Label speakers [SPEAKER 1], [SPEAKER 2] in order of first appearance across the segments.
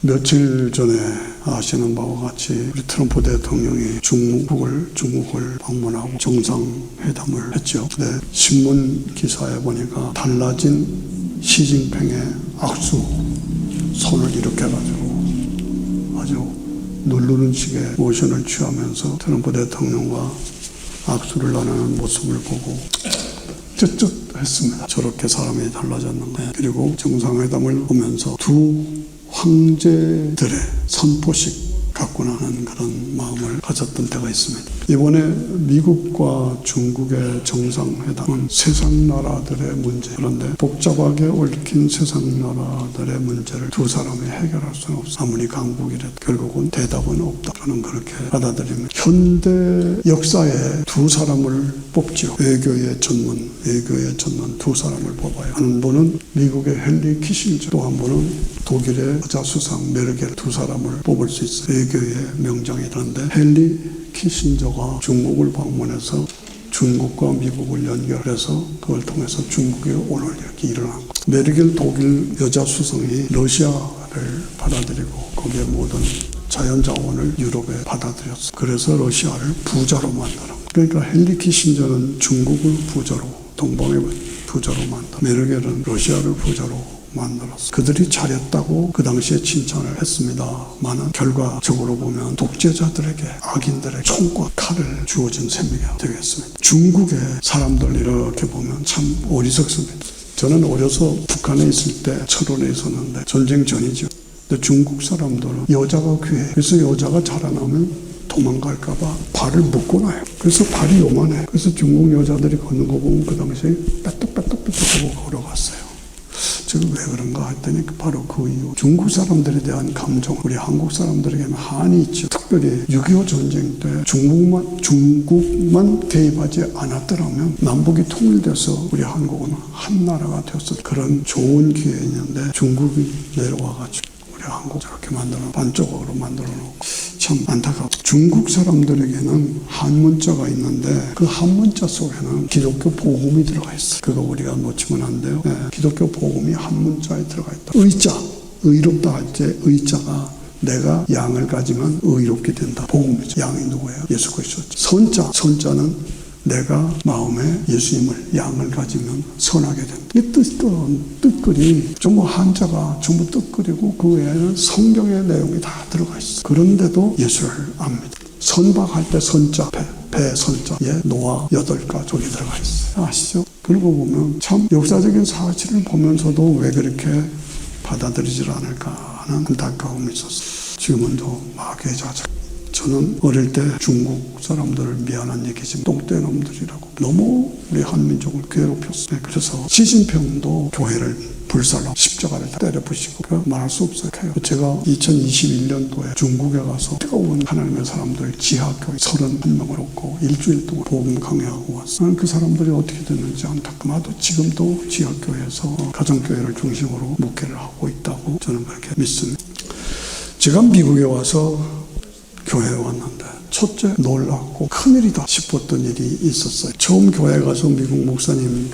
[SPEAKER 1] 며칠 전에 아시는 바와 같이 우리 트럼프 대통령이 중국을 방문하고 정상회담을 했죠. 근데 신문 기사에 보니까 달라진 시진핑의 악수 손을 이렇게 해가지고 아주 누르는 식의 모션을 취하면서 트럼프 대통령과 악수를 나누는 모습을 보고 쯧쯧했습니다. 저렇게 사람이 달라졌는데. 그리고 정상회담을 보면서 두 황제들의 선포식 갖고 나는 그런 마음을 가졌던 때가 있습니다. 이번에 미국과 중국의 정상회담은 세상 나라들의 문제, 그런데 복잡하게 얽힌 세상 나라들의 문제를 두 사람이 해결할 수는 없어. 아무리 강국이라도 결국은 대답은 없다. 저는 그렇게 받아들입니다. 현대 역사에 두 사람을 뽑죠. 외교의 전문 두 사람을 뽑아요. 한 분은 미국의 헨리 키신저, 또 한 분은 독일의 여자 수상 메르겔, 두 사람을 뽑을 수 있어요. 외교의 명장이라는데 헨리 키신저가 중국을 방문해서 중국과 미국을 연결해서 그걸 통해서 중국의 오늘 이렇게 일어난 거예요. 메르겔 독일 여자 수상이 러시아를 받아들이고 거기에 모든 자연자원을 유럽에 받아들였어. 그래서 러시아를 부자로 만들어. 그러니까 헨리 키신저는 중국을 부자로, 동방의 부자로 만들어. 메르겔은 러시아를 부자로 만들었어. 그들이 잘했다고 그 당시에 칭찬을 했습니다만은 결과적으로 보면 독재자들에게, 악인들에게 총과 칼을 주어진 셈이 되겠습니다. 중국의 사람들 이렇게 보면 참 어리석습니다. 저는 어려서 북한에 있을 때 철원에 있었는데 전쟁 전이죠. 근데 중국 사람들은 여자가 귀해. 그래서 여자가 자라나면 도망갈까봐 발을 묶어놔요. 그래서 발이 요만해. 그래서 중국 여자들이 걷는 거 보면 그 당시에 빼떡빼떡 하고 걸어갔어요. 지금 왜 그런가 했더니 바로 그 이유. 중국 사람들에 대한 감정, 우리 한국 사람들에게는 한이 있죠. 특별히 6.25 전쟁 때 중국만 개입하지 않았더라면 남북이 통일돼서 우리 한국은 한 나라가 되었을 그런 좋은 기회였는데 중국이 내려와가지고 우리 한국 저렇게 반쪽으로 만들어 놓고 참 안타깝고. 중국 사람들에게는 한문자가 있는데 그 한문자 속에는 기독교 복음이 들어가 있어요. 그거 우리가 놓치면 안 돼요. 네, 기독교 복음이 한문자에 들어가 있다. 의자, 의롭다 할 때 의자가 내가 양을 가지면 의롭게 된다. 복음이죠. 양이 누구예요? 예수 그리스도죠. 선자는 내가 마음에 예수님을, 양을 가지면 선하게 된다. 이 뜻글이 전부 한자가 전부 뜻글이고 그 외에는 성경의 내용이 다 들어가 있어. 그런데도 예수를 압니다. 선박할 때 선자, 배 선자에 노아 8가족이 들어가 있어요. 아시죠? 그러고 보면 참 역사적인 사실을 보면서도 왜 그렇게 받아들이질 않을까 하는 안타까움이 있었어요. 지금은 더 마귀의 자작. 저는 어릴 때 중국 사람들을 미안한 얘기지만 똥떼놈들이라고 너무 우리 한민족을 괴롭혔어요. 그래서 시진핑도 교회를 불살라 십자가를 때려 부시고 말할 수 없어요. 제가 2021년도에 중국에 가서 뜨거운 하나님의 사람들 지하교회 31명을 얻고 일주일 동안 복음 강해하고 왔어요. 그 사람들이 어떻게 됐는지 안타까워도 지금도 지하교회에서 가정교회를 중심으로 목회를 하고 있다고 저는 그렇게 믿습니다. 제가 미국에 와서 교회에 왔는데 첫째 놀랍고 큰일이다 싶었던 일이 있었어요. 처음 교회에 가서 미국 목사님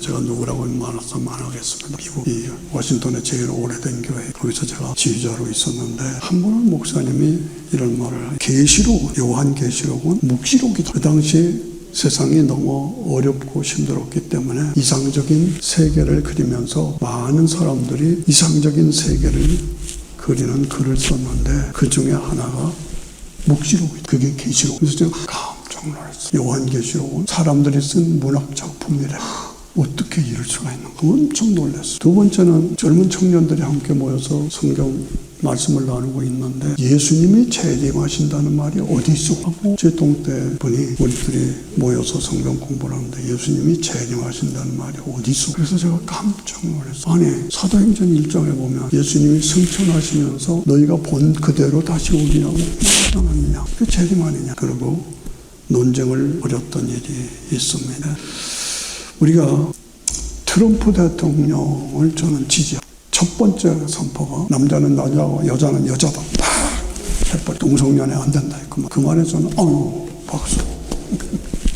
[SPEAKER 1] 제가 누구라고 말해서 말하겠습니다. 미국이 워싱턴에 제일 오래된 교회, 거기서 제가 지휘자로 있었는데 한 번은 목사님이 이런 말을 해요. 계시록, 요한계시록은 묵시록이다. 그 당시 세상이 너무 어렵고 힘들었기 때문에 이상적인 세계를 그리면서 많은 사람들이 이상적인 세계를 그리는 글을 썼는데 그 중에 하나가 묵시록이다. 그게 계시록. 그래서 제가 깜짝 놀랐어요. 요한계시록은 사람들이 쓴 문학 작품이래. 어떻게 이럴 수가 있는가. 엄청 놀랐어요. 두 번째는 젊은 청년들이 함께 모여서 성경 말씀을 나누고 있는데 예수님이 재림하신다는 말이 어디 있어? 하고 제 동때 분이 우리들이 모여서 성경 공부를 하는데 예수님이 재림하신다는 말이 어디 있어? 그래서 제가 깜짝 놀랐어요. 아니 사도행전 1장에 보면 예수님이 승천하시면서 너희가 본 그대로 다시 오리라고 말하느냐? 그게 재림 아니냐? 그리고 논쟁을 벌였던 일이 있습니다. 우리가 트럼프 대통령을 저는 지지합니다. 첫 번째 선포가 남자는 남자고 여자는 여자다. 딱 해버려. 동성연애 안 된다. 그 말에 저는 박수.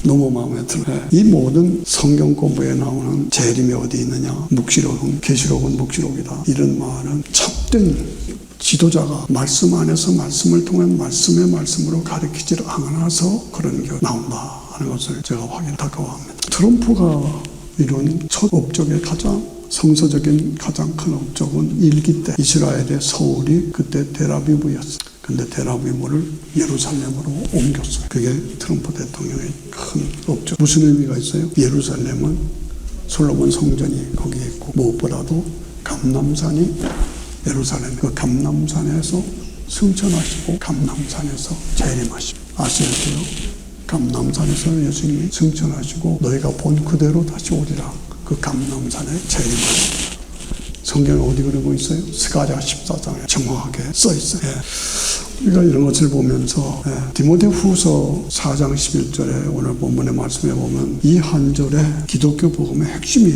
[SPEAKER 1] 너무 마음에 들어요. 이 모든 성경 공부에 나오는 재림이 어디 있느냐. 묵시록은 계시록은 묵시록이다. 이런 말은 지도자가 말씀 안에서 말씀을 통해 말씀의 말씀으로 가르치지를 않아서 그런 게 나온다 하는 것을 제가 확인하고 합니다. 트럼프가 이룬 첫 업적의 가장 성서적인 가장 큰 업적은 일기 때 이스라엘의 서울이 그때 텔아비브였어요. 근데 텔아비브를 예루살렘으로 옮겼어요. 그게 트럼프 대통령의 큰 업적. 무슨 의미가 있어요? 예루살렘은 솔로몬 성전이 거기에 있고 무엇보다도 감람산이 예루살렘 그 감람산에서 승천하시고 감람산에서 재림하시고 아시겠어요? 감람산에서 예수님이 승천하시고 너희가 본 그대로 다시 오리라. 그 감람산에 재림하십니다. 성경에 어디 그러고 있어요? 스가랴 14장에 정확하게 써 있어요. 우리가 이런 것을 보면서 디모데후서 4장 11절에 오늘 본문의 말씀에 보면 이 한 절에 기독교 복음의 핵심이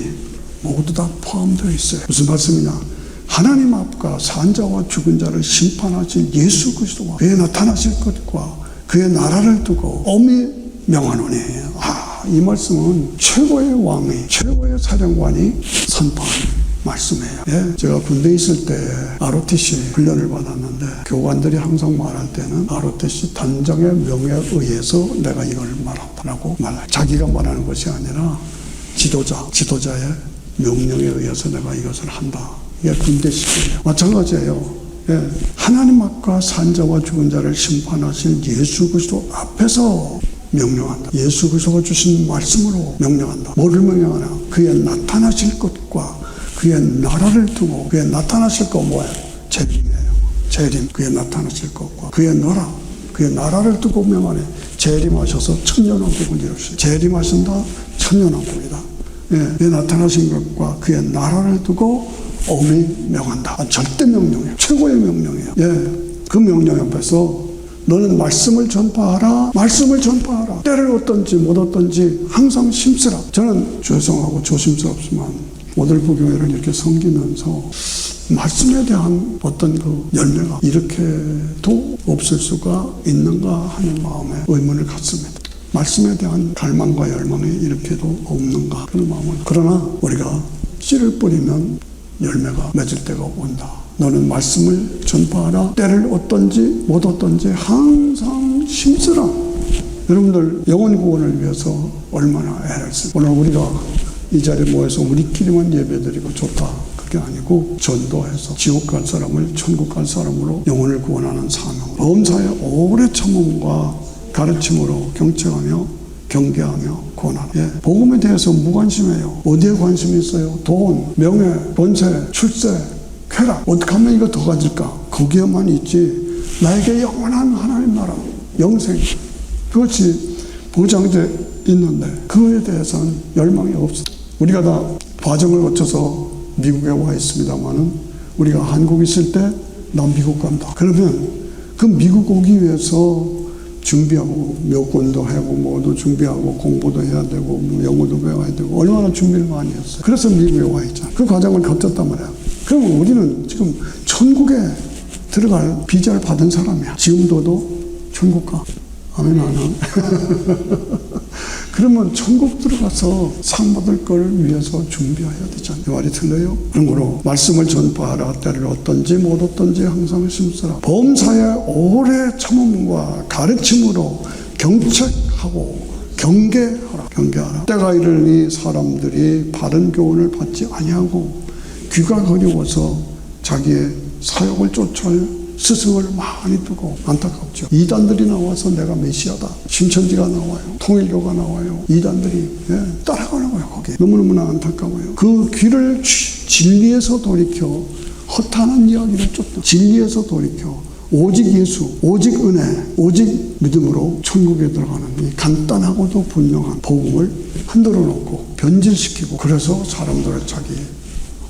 [SPEAKER 1] 모두 다 포함되어 있어요. 무슨 말씀이냐? 하나님 앞과 산자와 죽은 자를 심판하신 예수 그리스도와 그의 나타나실 것과 그의 나라를 두고 엄히 명하노니. 이 말씀은 최고의 왕이 최고의 사령관이 선포한 말씀이에요. 제가 군대에 있을 때 ROTC 훈련을 받았는데 교관들이 항상 말할 때는 ROTC 단장의 명에 의해서 내가 이걸 말한다라고 말해요. 자기가 말하는 것이 아니라 지도자의 명령에 의해서 내가 이것을 한다. 이게 군대식이에요. 마찬가지예요. 하나님 앞과 산자와 죽은 자를 심판하신 예수 그리스도 앞에서 명령한다. 예수 그리스도가 주신 말씀으로 명령한다. 뭐를 명령하냐? 그의 나타나실 것과 그의 나라를 두고 그의 나타나실 것 뭐예요? 재림이에요. 재림. 그의 나타나실 것과 그의 나라를 두고 명하네. 재림하셔서 천년왕국을 이루시다. 재림하신다. 천년왕국이다. 그의 나타나신 것과 그의 나라를 두고 엄히 명한다. 절대 명령이에요. 최고의 명령이에요. 그 명령 앞에서 너는 말씀을 전파하라. 말씀을 전파하라. 때를 얻든지 못 얻든지 항상 심쓰라. 저는 죄송하고 조심스럽지만 모델부교회를 이렇게 섬기면서 말씀에 대한 어떤 그 열매가 이렇게도 없을 수가 있는가 하는 마음에 의문을 갖습니다. 말씀에 대한 갈망과 열망이 이렇게도 없는가 그런 마음을. 그러나 우리가 씨를 뿌리면 열매가 맺을 때가 온다. 너는 말씀을 전파하라. 때를 얻든지 못 얻든지 항상 힘쓰라. 여러분들 영혼 구원을 위해서 얼마나 애를 쓰. 오늘 우리가 이 자리에 모여서 우리끼리만 예배드리고 좋다. 그게 아니고 전도해서 지옥 갈 사람을 천국 갈 사람으로 영혼을 구원하는 사명. 범사의 오래 참음과 가르침으로 경책하며 경계하며 권하라. 복음에 대해서 무관심해요. 어디에 관심이 있어요? 돈, 명예, 번세, 출세, 쾌락. 어떻게 하면 이거 더 가질까? 거기에만 있지. 나에게 영원한 하나님 나라, 영생. 그것이 보장돼 있는데 그거에 대해서는 열망이 없어. 우리가 다 과정을 거쳐서 미국에 와 있습니다만은 우리가 한국에 있을 때 난 미국 간다. 그러면 그 미국 오기 위해서 준비하고 여권도 하고 뭐도 준비하고 공부도 해야 되고 영어도 배워야 되고 얼마나 준비를 많이 했어요. 그래서 미국에 와 있잖아요. 그 과정을 거쳤단 말이야. 그럼 우리는 지금 천국에 들어갈 비자를 받은 사람이야. 지금도 천국 가. 아멘 안 하면. 그러면 천국 들어가서 상 받을 걸 위해서 준비해야 되잖아요. 이 말이 틀려요? 그러므로 말씀을 전파하라. 때를 얻든지 못 얻든지 항상 심쓰라. 범사의 오래 참음과 가르침으로 경책하고 경계하라. 때가 이르니 사람들이 바른 교훈을 받지 아니하고 귀가 거리워서 자기의 사욕을 쫓을 스승을 많이 두고 안타깝죠. 이단들이 나와서 내가 메시아다. 신천지가 나와요. 통일교가 나와요. 이단들이 따라가는 거예요. 거기에. 너무너무나 안타까워요. 그 귀를 진리에서 돌이켜 허탄한 이야기를 쫓다. 진리에서 돌이켜 오직 예수, 오직 은혜, 오직 믿음으로 천국에 들어가는 이 간단하고도 분명한 복음을 흔들어 놓고 변질시키고 그래서 사람들을 자기에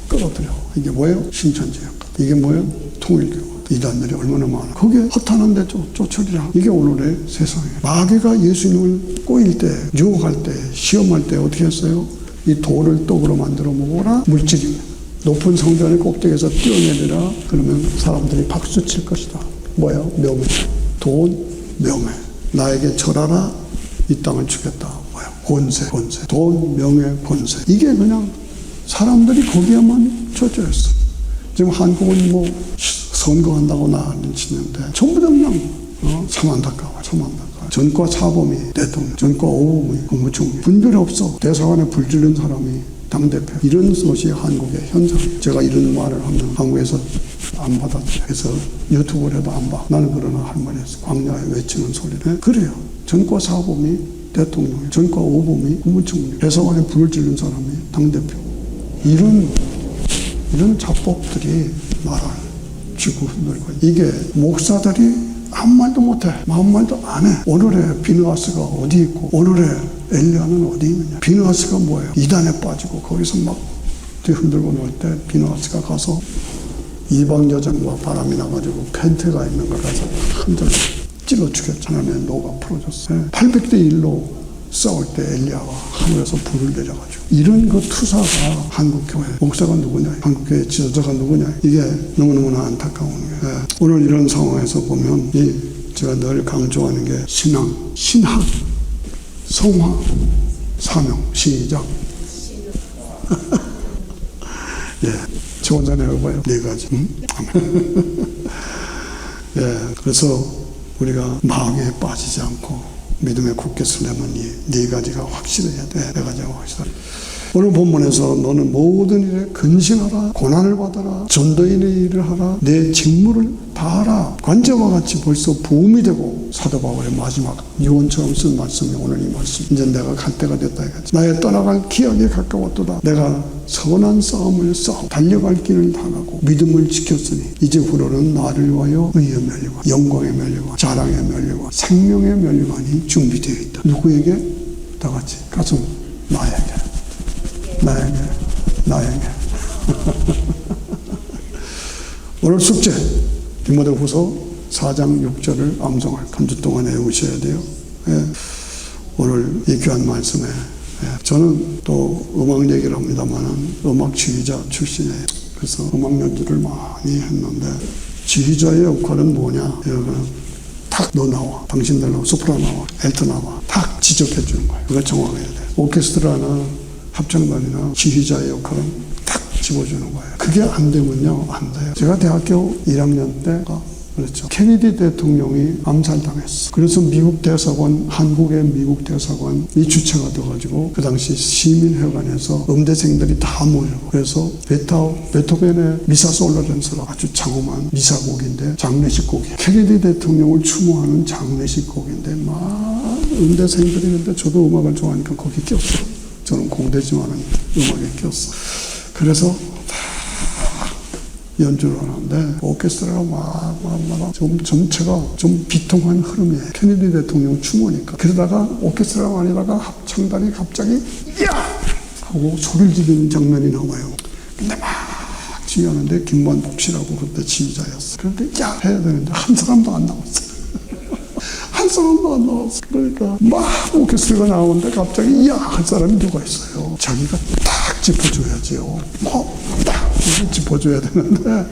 [SPEAKER 1] 끌어들여. 이게 뭐예요? 신천지예요. 이게 뭐예요? 통일교. 이단들이 얼마나 많아. 거기에 허탄한데 쫓으리라. 이게 오늘의 세상이에요. 마귀가 예수님을 꼬일 때, 유혹할 때, 시험할 때 어떻게 했어요? 이 돌을 떡으로 만들어 먹어라. 물질입니다. 높은 성전의 꼭대기에서 뛰어내리라. 그러면 사람들이 박수 칠 것이다. 뭐야? 명예. 돈, 명예. 나에게 절하라. 이 땅을 주겠다. 뭐야? 권세. 돈, 명예, 권세. 이게 그냥 사람들이 거기에만 젖어 있어. 지금 한국은 뭐 선거한다고 난리치는데 전부 다 그냥 참 안타까워요. 참 안타까워요. 전과 사범이 대통령, 전과 오범이 국무총리, 분별이 없어. 대사관에 불지른 사람이 당대표. 이런 것이 한국의 현상이에요. 제가 이런 말을 하면 한국에서 안 받아들여요. 그래서 유튜브를 해도 안 봐. 나는 그러나 할 말이 있어. 광야에 외치는 소리를. 그래요. 전과 사범이 대통령, 전과 오범이 국무총리, 대사관에 불을 지른 사람이 당대표. 이런 자법들이 나라를 쥐고 흔들고. 이게 목사들이 아무 말도 못해. 아무 말도 안 해. 오늘의 비느하스가 어디 있고 오늘의 엘리야는 어디 있느냐. 비느하스가 뭐예요? 이단에 빠지고 거기서 막 뒤흔들고 놀 때 비느하스가 가서 이방 여자와 바람이 나가지고 펜트가 있는 걸 가서 한 절 찔러 죽였잖아요. 노가 풀어졌어요. 800대 1로 싸울 때 엘리야가 하늘에서 불을 내려가지고. 이런 그 투사가 한국교회 목사가 누구냐, 한국교회 지도자가 누구냐. 이게 너무너무나 안타까운 거예요. 오늘 이런 상황에서 보면 제가 늘 강조하는 게 신앙, 신학, 성화, 사명, 시작. 예, 저 혼자 내려봐요. 4가지. 예, 그래서 우리가 마귀에 빠지지 않고 믿음에 굳게 서려면 이 4가지가 확실해야 돼. 4가지가 확실해. 오늘 본문에서 너는 모든 일에 근신하라, 고난을 받아라, 전도인의 일을 하라, 내 직무를 다하라. 관제와 같이 벌써 부음이 되고. 사도 바울의 마지막 유언처럼 쓴 말씀이 오늘 이 말씀. 이제 내가 갈 때가 됐다 이거지. 나의 떠나갈 기약이 가까웠도다. 내가 선한 싸움을 싸워 달려갈 길을 당하고 믿음을 지켰으니 이제 후로는 나를 위하여 의의 면류관, 영광의 면류관, 자랑의 면류관, 생명의 면류관이 준비되어 있다. 누구에게? 다 같이 가슴. 나에게. 오늘 숙제 디모데후서 4장 6절을 암송할 한 주 동안 외우셔야 돼요. 예. 오늘 이 귀한 말씀에 저는 또 음악 얘기를 합니다만 음악 지휘자 출신이에요. 그래서 음악 연주를 많이 했는데 지휘자의 역할은 뭐냐? 탁 너 나와, 당신들 나와, 소프라 나와, 엘트 나와, 탁 지적해 주는 거예요. 그거 정확해야 돼. 오케스트라나 합창단이나 지휘자의 역할은 탁 집어주는 거예요. 그게 안 되면요, 안 돼요. 제가 대학교 1학년 때가 그렇죠. 케네디 대통령이 암살당했어. 그래서 미국 대사관, 한국의 미국 대사관이 주체가 돼가지고 그 당시 시민회관에서 음대생들이 다 모이고 그래서 베토벤의 미사 솔로렌스라 아주 장엄한 미사곡인데 장례식 곡이에요. 케네디 대통령을 추모하는 장례식 곡인데 막 음대생들이 근데 저도 음악을 좋아하니까 거기 꼈어요. 저는 공대지만은 음악에 꼈어. 그래서 연주를 하는데 오케스트라가 막 전체가 좀 비통한 흐름이에요. 케네디 대통령 추모니까. 그러다가 오케스트라가 아니다가 합창단이 갑자기 야! 하고 소리를 지르는 장면이 나와요. 근데 막 지휘하는데 김만복 씨라고 그때 지휘자였어. 그런데 야! 해야 되는데 한 사람도 안 나왔어요. 한 사람도 안 나왔어. 그러니까 막 오케스트라가 나오는데 갑자기 야! 할 사람이 누가 있어요. 자기가 딱 짚어줘야지요. 딱 짚어줘야 되는데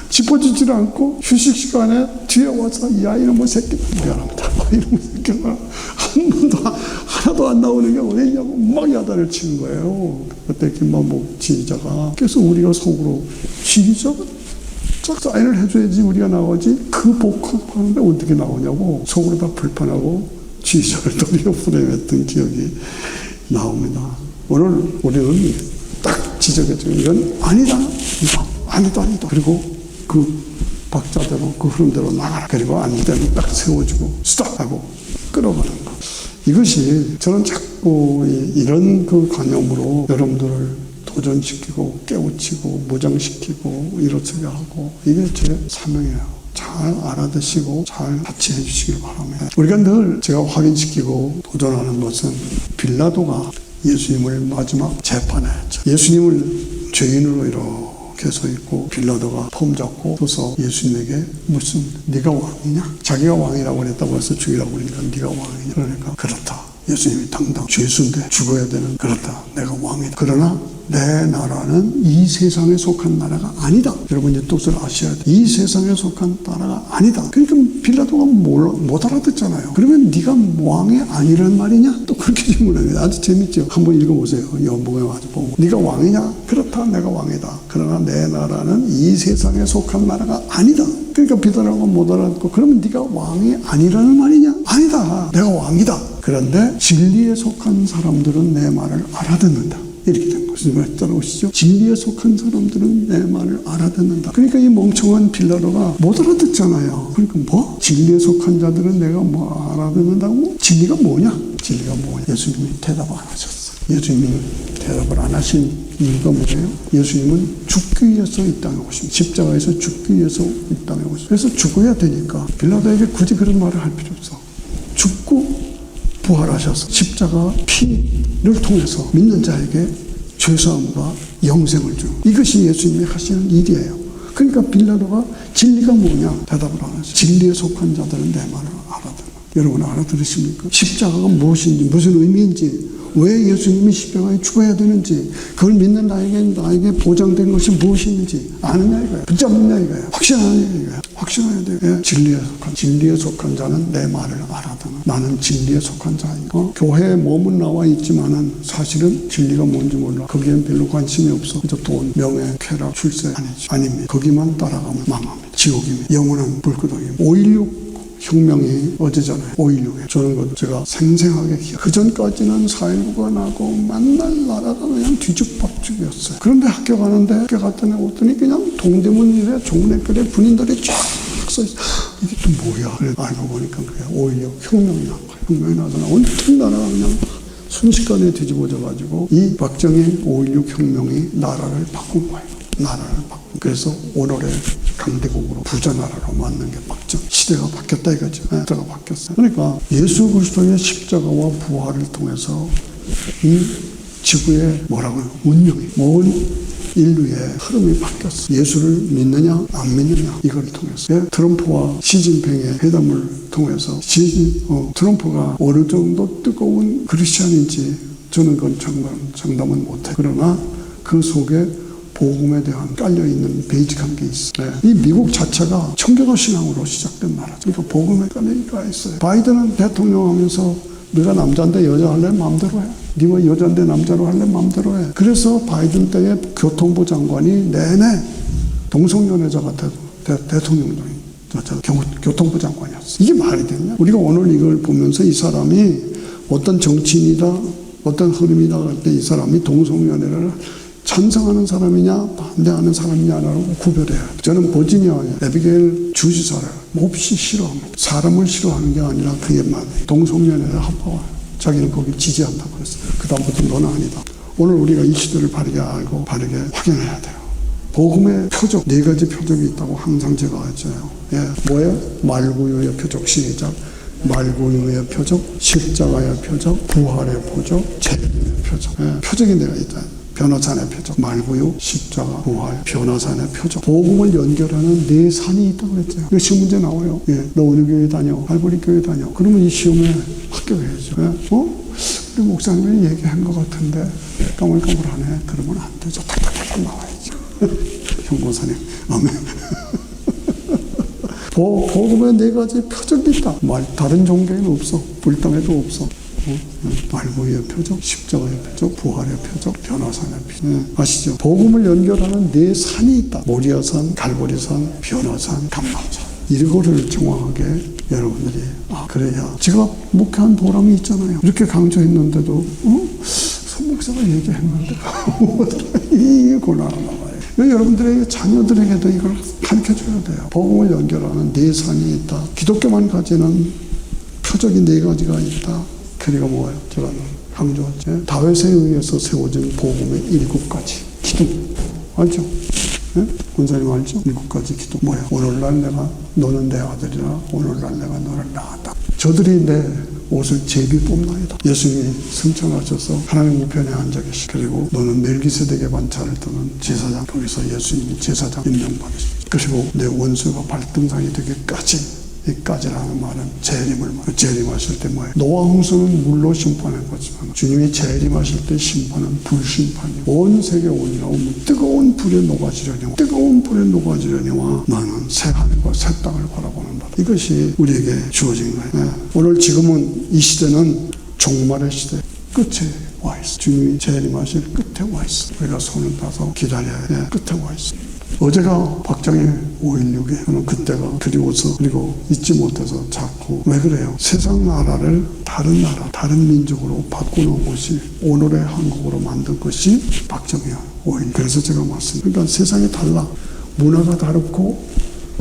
[SPEAKER 1] 짚어주질 않고 휴식 시간에 뒤에 와서 야 이놈의 새끼 미안합니다. 이놈의 새끼가 하나도 안 나오는 게 어디냐고 막 야단을 치는 거예요. 그때 김만복 지휘자가 계속 우리가 속으로 지휘자가 쫙 사인을 해줘야지 우리가 나오지 그 복합하는데 어떻게 나오냐고 속으로 다 불편하고 지휘자를 돌려 보내했던 기억이 나옵니다. 오늘 우리는 딱 지적해주고 이건 아니다. 이거 아니다. 그리고 그 박자대로 그 흐름대로 나가라. 그리고 아닐 때는 딱 세워주고 스톱하고 끌어가는 거. 이것이 저는 자꾸 이런 그 관념으로 여러분들을 도전시키고 깨우치고 무장시키고 이렇게 하고 이게 제 사명이에요. 잘 알아듣시고 잘 같이 해주시길 바랍니다. 우리가 늘 제가 확인시키고 도전하는 것은 빌라도가 예수님을 마지막 재판에 했죠. 예수님을 죄인으로 이렇게 서 있고 빌라도가 폼 잡고 서서 예수님에게 무슨 네가 왕이냐? 자기가 왕이라고 그랬다고 해서 죽이라고 그러니까 네가 왕이냐? 그러니까 그렇다. 예수님이 당당 죄수인데 죽어야 되는, 그렇다, 내가 왕이다. 그러나 내 나라는 이 세상에 속한 나라가 아니다. 여러분 이 뜻을 아셔야 돼. 이 세상에 속한 나라가 아니다. 그러니까 빌라도가 못 알아듣잖아요. 그러면 네가 왕이 아니란 말이냐? 또 그렇게 질문합니다. 아주 재밌죠. 한번 읽어보세요. 연봉에 와서 보고. 네가 왕이냐? 그렇다, 내가 왕이다. 그러나 내 나라는 이 세상에 속한 나라가 아니다. 그러니까 빌라도가 못 알아듣고, 그러면 네가 왕이 아니라는 말이냐? 아니다, 내가 왕이다. 그런데 진리에 속한 사람들은 내 말을 알아듣는다. 이렇게 된 것을 따라오시죠. 진리에 속한 사람들은 내 말을 알아듣는다. 그러니까 이 멍청한 빌라도가 못 알아듣잖아요. 그러니까 뭐? 진리에 속한 자들은 내가 뭐 알아듣는다고? 진리가 뭐냐? 진리가 뭐냐? 예수님이 대답을 안 하셨어. 예수님이 대답을 안 하신 이유가 뭐예요? 예수님은 죽기 위해서 이 땅에 오십니다. 십자가에서 죽기 위해서 이 땅에 오십니다. 그래서 죽어야 되니까 빌라도에게 굳이 그런 말을 할 필요 없어. 죽고 부활하셔서 십자가 피를 통해서 믿는 자에게 죄사함과 영생을 주는, 이것이 예수님이 하시는 일이에요. 그러니까 빌라도가 진리가 뭐냐 대답을 안 하죠. 진리에 속한 자들은 내 말을 알아듣는. 여러분 알아들으십니까? 십자가가 무엇인지, 무슨 의미인지, 왜 예수님이 십자가에 죽어야 되는지, 그걸 믿는 나에게 보장된 것이 무엇인지 아느냐 이거예요. 붙잡느냐 이거예요. 확신하느냐 이거예요. 확신해야 돼요. 예? 진리에 속한 자는 내 말을 알아듣는. 나는 진리에 속한 자니까. 교회에 몸은 나와 있지만은 사실은 진리가 뭔지 몰라. 거기엔 별로 관심이 없어. 그저 돈, 명예, 쾌락, 출세 아니지. 아닙니다. 거기만 따라가면 망합니다. 지옥입니다. 영원한 불구덩이입니다. 5.16 혁명이 어제잖아요. 5.16에. 저는 그 제가 생생하게 기억. 그 전까지는 4.19가 나고 만날 나라가 그냥 뒤죽박죽이었어요. 그런데 학교 갔더니 그냥 동대문이래 종래길에 군인들이 쫙 서 있어. 이게 또 뭐야? 그래 알고 보니까 그게 5.16 혁명이 난 거예요. 혁명이 나서 온통 나라가 그냥 순식간에 뒤집어져가지고 이 박정희 5.16 혁명이 나라를 바꾼 거예요. 나라를 바꾼. 그래서 오늘의 강대국으로 부자나라로 만든 게 박정. 시대가 바뀌었다 이거죠. 시대가 바뀌었어요. 그러니까 예수 그리스도의 십자가와 부활을 통해서 이 지구의 뭐라고요? 운명이, 모든 인류의 흐름이 바뀌었어. 예수를 믿느냐 안 믿느냐 이걸 통해서. 트럼프와 시진핑의 회담을 통해서 트럼프가 어느 정도 뜨거운 크리스찬인지 저는 그건 장담은 못해. 그러나 그 속에 복음에 대한 깔려있는 베이직한 게 있어요. 이 미국 자체가 청교도 신앙으로 시작된 나라죠. 그러니까 복음에 깔려가 있어요. 바이든은 대통령 하면서 네가 남자인데 여자 할래? 마음대로 해. 네가 여자인데 남자로 할래? 마음대로 해. 그래서 바이든 때의 교통부 장관이 내내 동성연애자가 대통령이 교통부 장관이었어. 이게 말이 되냐? 우리가 오늘 이걸 보면서 이 사람이 어떤 정치인이다, 어떤 흐름이다 할 때 이 사람이 동성연애를 찬성하는 사람이냐 반대하는 사람이냐라고 구별해야 돼. 저는 버지니아의 에비게일 주지사를 몹시 싫어합니다. 사람을 싫어하는 게 아니라 그의 말, 동성연애를 합법화해요. 자기는 거기 지지한다고 그랬어요. 그 다음부터 너는 아니다. 오늘 우리가 이 시대를 바르게 알고 바르게 확인해야 돼요. 복음의 표적, 4가지 표적이 있다고 항상 제가 했잖아요. 예, 뭐예요? 말구유의 표적, 시작. 말구유의 표적, 십자가의 표적, 부활의 표적, 재림의 표적. 예, 표적이 내가 있다. 변화산의 표적, 말구유, 십자가, 부활, 변화산의 표적. 복음을 연결하는 4산이 있다고 그랬죠. 이거 시험 문제 나와요. 예, 너 어느 교회 다녀? 갈보리 교회 다녀. 그러면 이 시험에 합격해야죠. 예? 우리 목사님이 얘기한 것 같은데 까물까물하네. 그러면 안 되죠. 탁탁탁 나와야죠. 형고사님, 아멘. 복음의 4가지 표적이 있다. 다른 종교에는 없어. 불당에도 없어. 말구유의 표적, 십자가의 표적, 부활의 표적, 변화산의 표적. 아시죠? 복음을 연결하는 4산이 있다. 모리아산, 갈보리산, 변화산, 감람산. 이거를 정확하게 여러분들이 그래야 제가 목회한 보람이 있잖아요. 이렇게 강조했는데도 손 목사가 얘기했는데 이게 곤란한 말이에요. 여러분들의 자녀들에게도 이걸 가르쳐줘야 돼요. 복음을 연결하는 4산이 있다. 기독교만 가지는 표적이 4가지가 있다. 그리고 뭐예요? 제가 강조했죠. 다윗에 의해서 세워진 복음의 7가지 기둥. 알죠? 네? 권사님 알죠? 7가지 기둥. 뭐야? 오늘날 너는 내 아들이라 오늘날 내가 너를 낳았다. 저들이 내 옷을 제비 뽑나이다. 예수님이 승천하셔서 하나님 우편에 앉아 계시. 그리고 너는 멜기세덱의 반차를 뜨는 제사장. 거기서 예수님이 제사장 임명받으십니다. 그리고 내 원수가 발등상이 되기까지 이까지라는 말은 재림을 재림하실 때 뭐예요? 노아 홍수는 물로 심판한 거지만 주님이 재림하실 때 심판은 불심판이고 온 세계 온이라고 뜨거운 불에 녹아지려니와 나는 새 하늘과 새 땅을 바라보는다. 이것이 우리에게 주어진 거예요. 네. 오늘 지금은 이 시대는 종말의 시대 끝에 와 있어. 주님이 재림하실 끝에 와 있어. 우리가 손을 따서 기다려야 돼. 끝에 와 있어. 어제가 박정희 5.16에 저는 그때가 그리워서 그리고 잊지 못해서 자꾸 왜 그래요? 세상 나라를 다른 나라, 다른 민족으로 바꾸는 것이 오늘의 한국으로 만든 것이 박정희야 5.16. 그래서 제가 맞습니다. 그러니까 세상이 달라. 문화가 다르고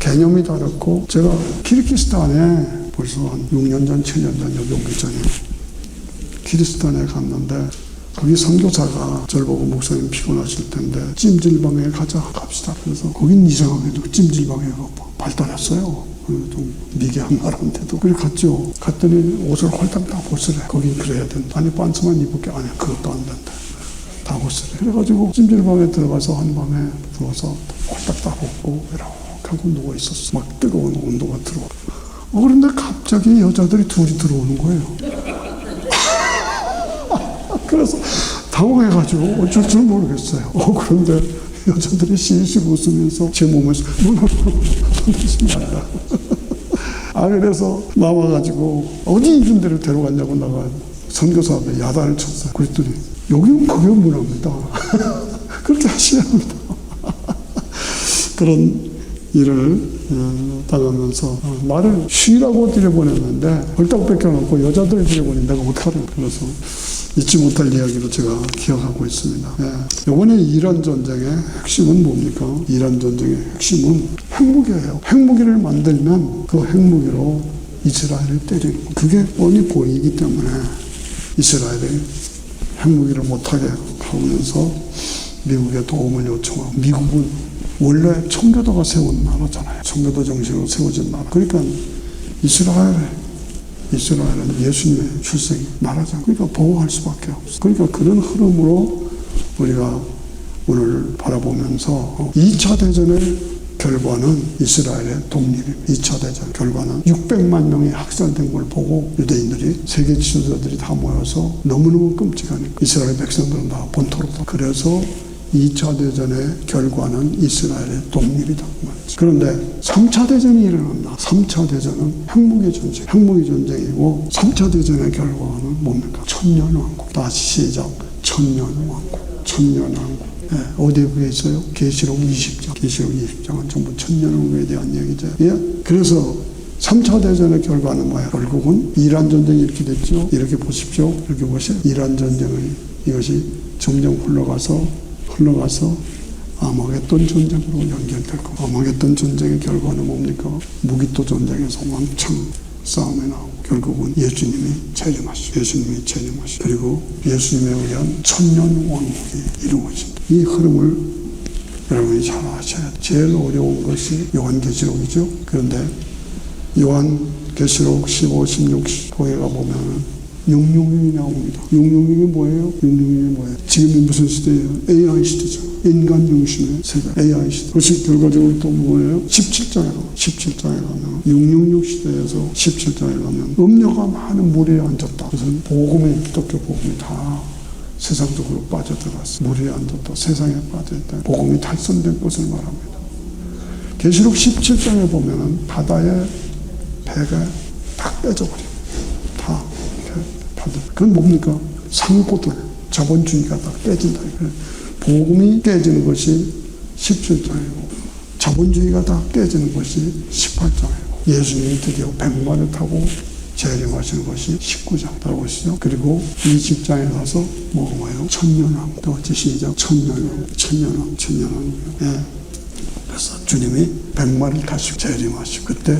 [SPEAKER 1] 개념이 다르고 제가 키르기스탄에 벌써 한 6년 전, 7년 전 여기 오기 전에 키르기스탄에 갔는데 거기 선교사가 저를 보고 목사님 피곤하실 텐데 찜질방에 갑시다. 그래서 거긴 이상하게도 찜질방에가 발달했어요. 좀 미개한 나라인데도. 그래 갔죠. 갔더니 옷을 홀딱 다 벗으래. 거긴 그래야 된다. 아니 반스만 입을게. 아니 그것도 안 된다. 다 벗으래. 그래가지고 찜질방에 들어가서 한밤에 누워서 홀딱 다 벗고 이렇게 하고 누워 있었어. 막 뜨거운 온도가 들어와. 그런데 갑자기 여자들이 둘이 들어오는 거예요. 그래서 당황해가지고 어쩔 줄 모르겠어요. 그런데 여자들이 실실 웃으면서 제 몸에서 손대지 말라. 그래서 나와가지고 어디 이런 데를 데려갔냐고 나가 선교사한테 야단을 쳤어요. 그랬더니 여기는 그게 문화입니다. 그렇게 하셔야 합니다. 그런 일을 당하면서 나를 쉬라고 들여보냈는데 헐떡 뺏겨놓고 여자들을 들여보낸 내가 어떡하려고. 그래서 잊지 못할 이야기로 제가 기억하고 있습니다. 이번에 이란 전쟁의 핵심은 뭡니까? 이란 전쟁의 핵심은 핵무기예요. 핵무기를 만들면 그 핵무기로 이스라엘을 때리는 거. 그게 뻔히 보이기 때문에 이스라엘이 핵무기를 못하게 하면서 미국에 도움을 요청하고 미국은 원래 청교도가 세운 나라잖아요. 청교도 정신으로 세워진 나라. 그러니까 이스라엘은 예수님의 출생이 나라잖아요. 그러니까 보호할 수밖에 없어요. 그러니까 그런 흐름으로 우리가 오늘 바라보면서 2차 대전의 결과는 이스라엘의 독립입니다. 2차 대전 결과는 600만 명이 학살된 걸 보고 유대인들이 세계 지도자들이 다 모여서 너무너무 끔찍하니까 이스라엘 백성들은 다 본토로. 그래서 2차 대전의 결과는 이스라엘의 독립이다. 그런데 3차 대전이 일어난다. 3차 대전은 핵무기 전쟁이고 3차 대전의 결과는 뭡니까? 천년왕국. 다시 시작. 천년왕국. 어디에 그게 있어요? 계시록 20장. 계시록 20장은 전부 천년왕국에 대한 얘기죠. 그래서 3차 대전의 결과는 뭐예요? 결국은 이란 전쟁이 이렇게 됐죠. 이렇게 보십시오. 이렇게 보세요. 이란 전쟁의 이것이 점점 흘러가서 아마겟돈 전쟁으로 연결될 겁니다. 아마겟돈 전쟁의 결과는 뭡니까? 무기토 전쟁에서 왕창 싸움이 나오고 결국은 예수님이 재림하시고 그리고 예수님에 의한 천년왕국이 이루어진다. 이 흐름을 여러분이 잘 아셔야 돼요. 제일 어려운 것이 요한계시록이죠. 그런데 요한계시록 15, 16, 15에 가보면 666이 나옵니다. 666이 뭐예요? 지금이 무슨 시대예요? AI 시대죠. 인간 중심의 세계. AI 시대. 그것이 결과적으로 또 뭐예요? 17장에 가면 666 시대에서 17장에 가면 음녀가 많은 무리에 앉았다. 그것은 기독교 복음이 다 세상적으로 빠져들어갔어. 무리에 앉았다. 세상에 빠져있다. 복음이 탈선된 것을 말합니다. 계시록 17장에 보면은 바다의 배가 다 빼져버려요. 그건 뭡니까? 상고들, 자본주의가 다 깨진다. 복음이 깨지는 것이 17장이고 자본주의가 다 깨지는 것이 18장이고 예수님이 드디어 백마를 타고 재림하시는 것이 19장. 보시죠. 그리고 20장에 가서 뭐예요? 천년왕국. 또 시작. 천년왕국. 그래서 주님이 백마를 타시고 재림하시고 그때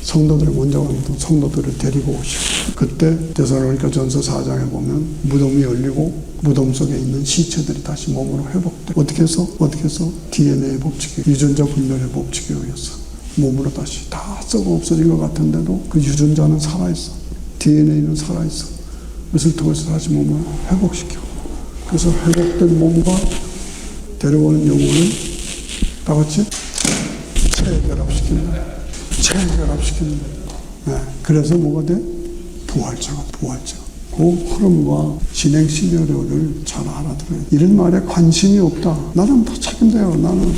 [SPEAKER 1] 성도들을 먼저 가면 성도들을 데리고 오시고 그때 데살로니가 전서 4장에 보면 무덤이 열리고 무덤 속에 있는 시체들이 다시 몸으로 회복돼. 어떻게 해서? DNA의 법칙이 유전자 분열의 법칙에 의해서 몸으로 다시 다 썩어 없어진 것 같은데도 그 유전자는 살아있어. DNA는 살아있어. 그것을 통해서 다시 몸을 회복시켜. 그래서 회복된 몸과 데려오는 영혼을 다 같이 재결합시키는 거예요. 재결합시키는 거예요. 그래서 뭐가 돼? 부활체가. 그 흐름과 진행 시나리오를 잘 알아들어요. 이런 말에 관심이 없다. 나는 다 책임져요. 나는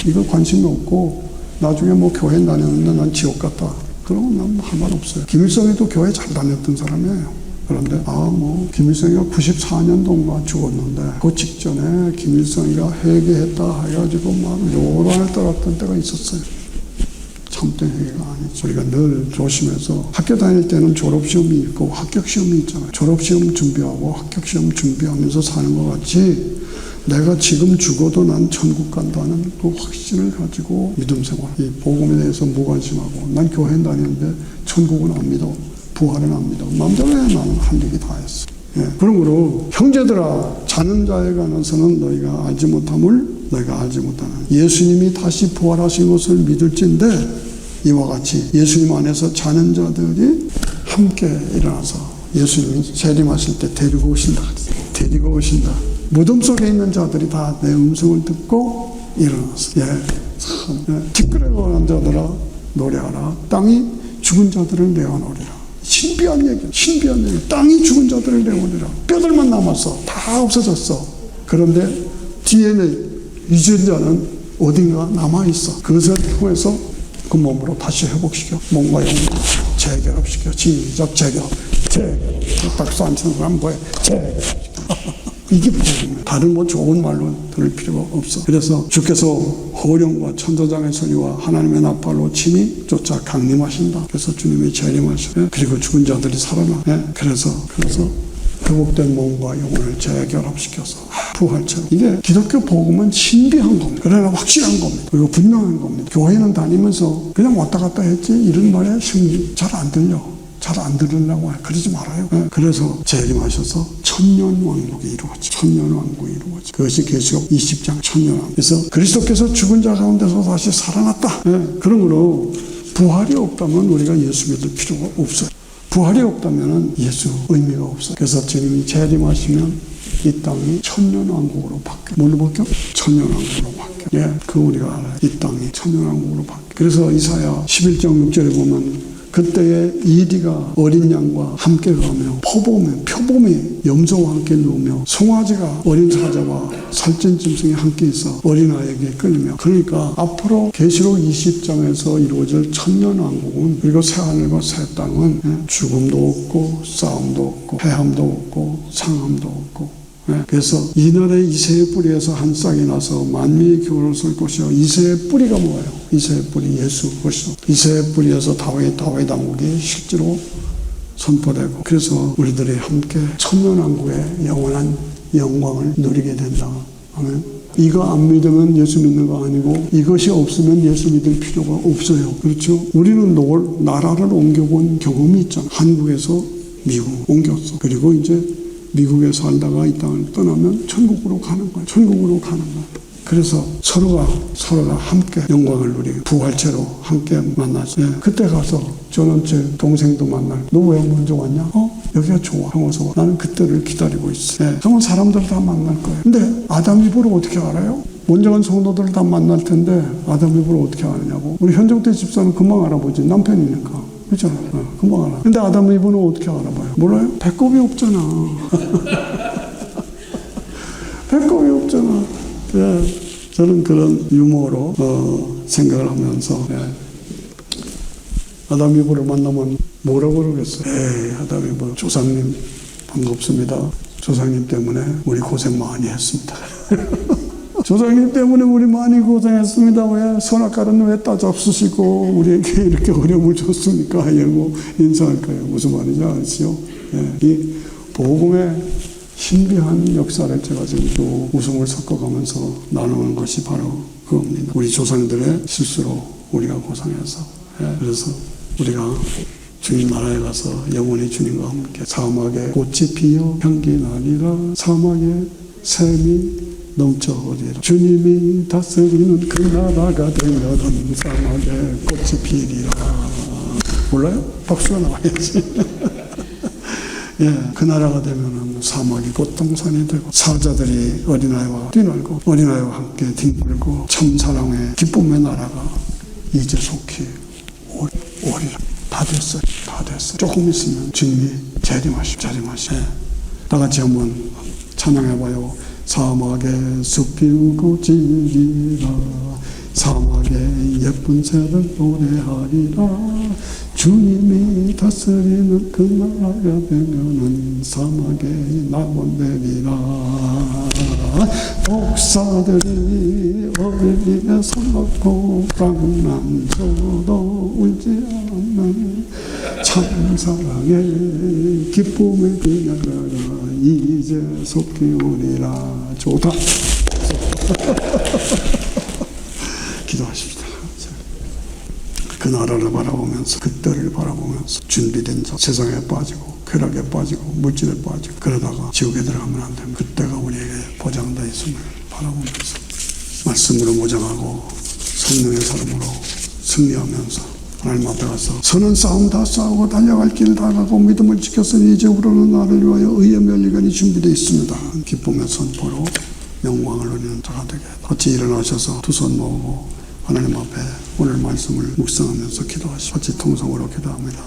[SPEAKER 1] 이거 관심이 없고 나중에 뭐 교회 다녔는데 난 지옥 갔다. 그러면 난 할 말 없어요. 김일성이도 교회 잘 다녔던 사람이에요. 그런데 김일성이가 94년도인가 죽었는데 그 직전에 김일성이가 회개했다 해가지고 막 요란을 떨었던 때가 있었어요. 참된 회개가 아니죠. 우리가 늘 조심해서 학교 다닐 때는 졸업시험이 있고 합격시험이 있잖아요. 졸업시험 준비하고 합격시험 준비하면서 사는 것 같이 내가 지금 죽어도 난 천국 간다는 그 확신을 가지고 믿음 생활, 이 복음에 대해서 무관심하고 난 교회 다니는데 천국은 안 믿어, 부활은 안 믿어. 마음대로 해. 나는 할 얘기 다 했어. 그러므로 형제들아, 자는 자에 관해서는 너희가 알지 못함을 너희가 알지 못하는 예수님이 다시 부활하신 것을 믿을진데 이와 같이 예수님 안에서 자는 자들이 함께 일어나서 예수님이 재림하실 때 데리고 오신다. 데리고 오신다. 무덤 속에 있는 자들이 다 내 음성을 듣고 일어났어. 티끌에 자들아 노래하라. 땅이 죽은 자들을 내어놓으리라. 신비한 얘기. 땅이 죽은 자들을 내어놓으리라. 뼈들만 남았어. 다 없어졌어. 그런데 뒤에는 유전자는 어딘가 남아있어. 그것을 통해서 그 몸으로 다시 회복시켜. 몸과 영을 재결합시켜. 시작 재결합. 박수 안 치는 사람 뭐해? 재결합시켜. 이게 복음이에요. 다른 뭐 좋은 말로 들을 필요가 없어. 그래서 주께서 호령과 천사장의 소리와 하나님의 나팔로 친히 쫓아 강림하신다. 그래서 주님이 재림하시고 그리고 죽은 자들이 살아나. 그래서 회복된 몸과 영혼을 재결합시켜서 부활체로. 이게 기독교 복음은 신비한 겁니다. 그러나 확실한 겁니다. 그리고 분명한 겁니다. 교회는 다니면서 그냥 왔다 갔다 했지 이런 말에 잘 안 들려. 잘 안 들으려고 해. 그러지 말아요. 그래서 재림하셔서 천년왕국이 이루어져. 천년왕국이 이루어져. 그것이 계시록 20장 천년왕국. 그래서 그리스도께서 죽은 자 가운데서 다시 살아났다. 그러므로 부활이 없다면 우리가 예수 믿을 필요가 없어요. 부활이 없다면 예수 의미가 없어요. 그래서 주님이 재림하시면 이 땅이 천년왕국으로 바뀌어요. 뭘로 바뀌어? 천년왕국으로 바뀌어요. 그거 우리가 알아요. 이 땅이 천년왕국으로 바뀌어요. 그래서 이사야 11장 6절에 보면 그때에 이리가 어린 양과 함께 가며 표범이 염소와 함께 누우며 송아지가 어린 사자와 살찐 짐승이 함께 있어 어린아이에게 끌리며. 그러니까 앞으로 계시록 20장에서 이루어질 천년왕국은 그리고 새하늘과 새 땅은 죽음도 없고 싸움도 없고 해함도 없고 상함도 없고. 그래서 이날에 이새의 뿌리에서 한 싹이 나서 만민이 교훈을 쏠 것이요. 이새의 뿌리가 뭐예요? 이새의 뿌리 예수 그리스도. 이새의 뿌리에서 다윗 왕국이 실제로 선포되고 그래서 우리들이 함께 천년왕국의 영원한 영광을 누리게 된다. 아멘. 이거 안 믿으면 예수 믿는 거 아니고 이것이 없으면 예수 믿을 필요가 없어요. 그렇죠? 우리는 나라를 옮겨본 경험이 있잖아. 한국에서 미국 옮겼어. 그리고 이제 미국에 살다가 이 땅을 떠나면 천국으로 가는 거예요. 그래서 서로가 함께 영광을 누리고 부활체로 함께 만나죠. 그때 가서 저는 제 동생도 만날. 너 왜 먼저 왔냐? 여기가 좋아. 형 어서 와. 나는 그때를 기다리고 있어. 그러면 사람들 다 만날 거예요. 근데 아담 이브를 어떻게 알아요? 먼저 간 성도들을 다 만날 텐데 아담 이브를 어떻게 아느냐고. 우리 현정태 집사는 금방 알아보지. 남편이니까. 그렇죠? 금방 알아. 근데 아담 이브는 어떻게 알아봐요? 몰라요? 배꼽이 없잖아. 배꼽이 없잖아. 저는 그런 유머로 생각을 하면서 아담 이브를 만나면 뭐라고 그러겠어요? 아담 이브 조상님 반갑습니다. 조상님 때문에 우리 고생 많이 했습니다. 조상님 때문에 우리 많이 고생했습니다. 왜 선악과는 왜 따잡수시고 우리에게 이렇게 어려움을 줬습니까? 이러고 인사할 거예요. 무슨 말인지 아시죠? 이 복음의 신비한 역사를 제가 지금 또 웃음을 섞어가면서 나누는 것이 바로 그겁니다. 우리 조상들의 실수로 우리가 고생해서 그래서 우리가 주님 나라에 가서 영원히 주님과 함께 사막에 꽃이 피어 향기 나리라. 사막에 샘이 넘쳐 오리라. 주님이 다스리는 그 나라가 되면 사막에 꽃이 피리라. 몰라요? 박수가 나와야지. 그 나라가 되면 사막이 꽃동산이 되고 사자들이 어린아이와 뛰놀고 어린아이와 함께 뒹굴고 참 사랑의 기쁨의 나라가 이제 속히 오리. 오리라. 다 됐어요. 다 됐어요. 조금 있으면 주님이 재림하시오. 예. 다 같이 한번 찬양해봐요. 사막에 숲 피우고 지리라. 사막에 예쁜 새들 노래하리라. 주님이 다스리는 그 나라가 되면은 사막에 낙원되리라. 독사들이 어린이에 손놓고 장난쳐도 울지 않는 참사랑의 기쁨의 그녀가 이제 속히 오리라. 좋다. 기도하십시다. 그 나라를 바라보면서, 그 때를 바라보면서 준비된 자, 세상에 빠지고 쾌락에 빠지고 물질에 빠지고 그러다가 지옥에 들어가면 안 됩니다. 그때가 우리에게 보장되어 있음을 바라보면서 말씀으로 무장하고 성령의 사람으로 승리하면서 하나님 앞에 가서 선한 싸움 다 싸우고 달려갈 길 다 가고 믿음을 지켰으니 이제부로는 나를 위하여 의의 면류관이 준비되어 있습니다. 기쁨의 선포로 영광을 누리는 자가 되게 같이 일어나셔서 두 손 모으고 하나님 앞에 오늘 말씀을 묵상하면서 기도하시고 같이 통성으로 기도합니다.